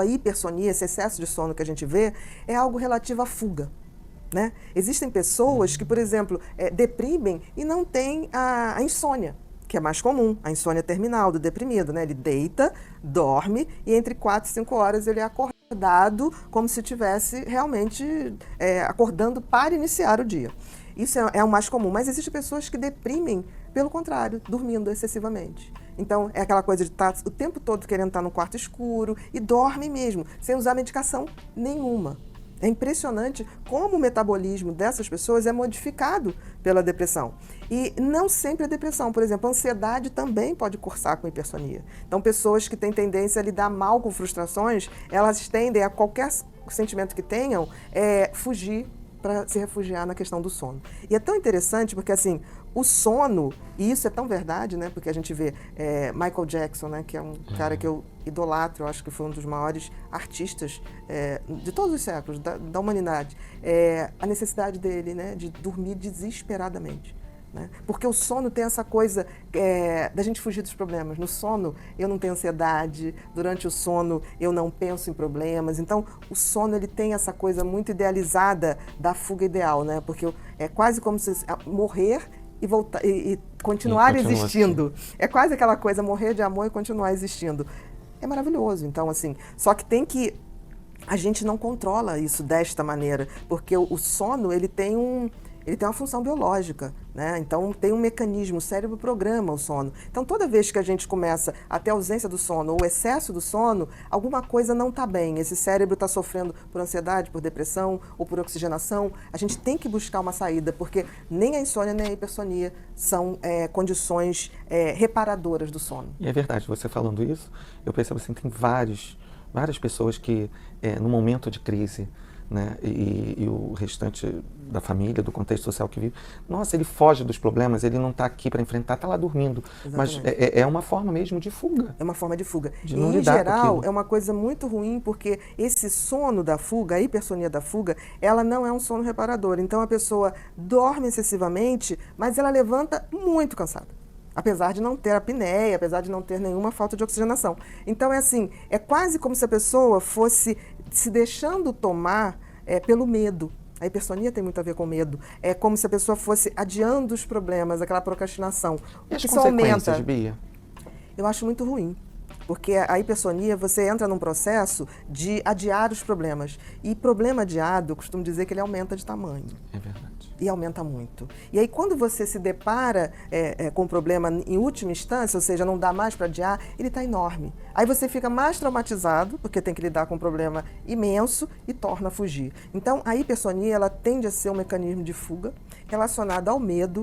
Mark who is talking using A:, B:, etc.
A: A hipersonia, esse excesso de sono que a gente vê, é algo relativo à fuga. Né? Existem pessoas que, por exemplo, deprimem e não têm a insônia, que é mais comum, a insônia terminal do deprimido. Né? Ele deita, dorme e entre 4 e 5 horas ele é acordado como se estivesse realmente acordando para iniciar o dia. Isso é o mais comum, mas existem pessoas que deprimem, pelo contrário, dormindo excessivamente. Então, é aquela coisa de estar o tempo todo querendo estar no quarto escuro e dorme mesmo, sem usar medicação nenhuma. É impressionante como o metabolismo dessas pessoas é modificado pela depressão. E não sempre a depressão, por exemplo, a ansiedade também pode cursar com hipersonia. Então, pessoas que têm tendência a lidar mal com frustrações, elas tendem a qualquer sentimento que tenham, fugir para se refugiar na questão do sono. E é tão interessante porque, assim, o sono, e isso é tão verdade, né? Porque a gente vê Michael Jackson, né? Que é um cara que eu idolatro, eu acho que foi um dos maiores artistas de todos os séculos, da humanidade. A necessidade dele, né? De dormir desesperadamente. Né? Porque o sono tem essa coisa da gente fugir dos problemas. No sono eu não tenho ansiedade, durante o sono eu não penso em problemas. Então o sono ele tem essa coisa muito idealizada da fuga ideal, né? Porque é quase como se morrer e voltar e continuar existindo. É quase aquela coisa, morrer de amor e continuar existindo. É maravilhoso. Então, assim, só que a gente não controla isso desta maneira, porque o sono ele tem uma função biológica, né? Então tem um mecanismo, o cérebro programa o sono. Então toda vez que a gente começa a ter ausência do sono ou excesso do sono, alguma coisa não está bem. Esse cérebro está sofrendo por ansiedade, por depressão ou por oxigenação. A gente tem que buscar uma saída, porque nem a insônia nem a hipersonia são condições reparadoras do sono.
B: E é verdade, você falando isso, eu percebo assim, tem várias pessoas que no momento de crise, né, e o restante da família, do contexto social que vive, nossa, ele foge dos problemas, ele não está aqui para enfrentar, está lá dormindo. Exatamente. Mas é uma forma mesmo de fuga.
A: É uma forma de fuga.
B: De não
A: e, em
B: lidar
A: geral,
B: com
A: é uma coisa muito ruim, porque esse sono da fuga, a hipersonia da fuga, ela não é um sono reparador. Então, a pessoa dorme excessivamente, mas ela levanta muito cansada. Apesar de não ter apneia, apesar de não ter nenhuma falta de oxigenação. Então, é quase como se a pessoa fosse se deixando tomar pelo medo. A hipersonia tem muito a ver com medo. É como se a pessoa fosse adiando os problemas, aquela procrastinação.
B: E as
A: isso
B: consequências,
A: aumenta.
B: Bia?
A: Eu acho muito ruim. Porque a hipersonia, você entra num processo de adiar os problemas. E problema adiado, eu costumo dizer que ele aumenta de tamanho.
B: É verdade.
A: E aumenta muito. E aí, quando você se depara com o problema em última instância, ou seja, não dá mais para adiar, ele está enorme. Aí você fica mais traumatizado, porque tem que lidar com um problema imenso e torna a fugir. Então, a hipersonia, ela tende a ser um mecanismo de fuga relacionado ao medo